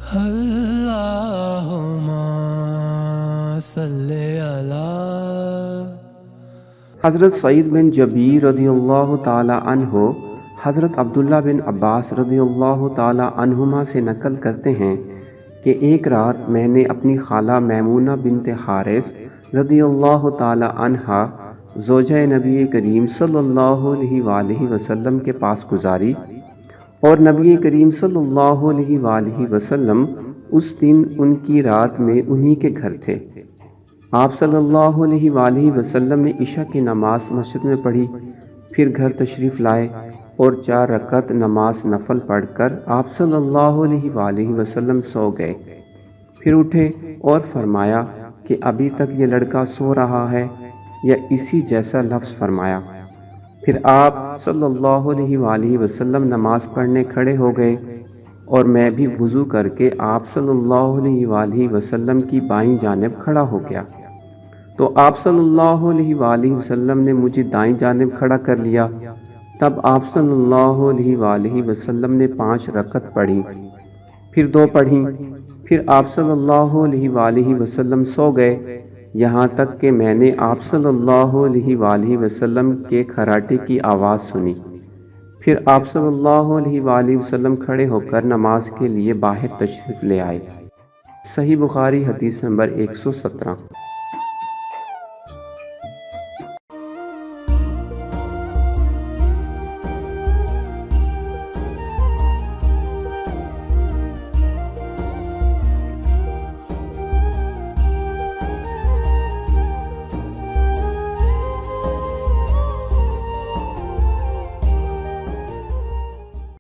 اللہم صلی علی۔ حضرت سعید بن جبیر رضی اللہ تعالی عنہ حضرت عبداللہ بن عباس رضی اللہ تعالی عنہما سے نقل کرتے ہیں کہ ایک رات میں نے اپنی خالہ میمونہ بنت حارث رضی اللہ تعالی عنہا زوجہ نبی کریم صلی اللہ علیہ وآلہ وسلم کے پاس گزاری، اور نبی کریم صلی اللہ علیہ وآلہ وسلم اس دن ان کی رات میں انہی کے گھر تھے۔ آپ صلی اللہ علیہ وآلہ وسلم نے عشاء کی نماز مسجد میں پڑھی، پھر گھر تشریف لائے اور 4 رکعت نماز نفل پڑھ کر آپ صلی اللہ علیہ وآلہ وسلم سو گئے۔ پھر اٹھے اور فرمایا کہ ابھی تک یہ لڑکا سو رہا ہے، یا اسی جیسا لفظ فرمایا۔ پھر آپ صلی اللہ علیہ وآلہ وسلم نماز پڑھنے کھڑے ہو گئے، اور میں بھی وضو کر کے آپ صلی اللہ علیہ وآلہ وسلم کی بائیں جانب کھڑا ہو گیا، تو آپ صلی اللہ علیہ وآلہ وسلم نے مجھے دائیں جانب کھڑا کر لیا۔ تب آپ صلی اللہ علیہ وآلہ وسلم نے 5 رکعت پڑھی، پھر 2 پڑھیں، پھر آپ صلی اللہ علیہ وآلہ وسلم سو گئے، یہاں تک کہ میں نے آپ صلی اللہ علیہ وآلہ وسلم کے کھراٹے کی آواز سنی۔ پھر آپ صلی اللہ علیہ وآلہ وسلم کھڑے ہو کر نماز کے لیے باہر تشریف لے آئے۔ صحیح بخاری حدیث نمبر 117۔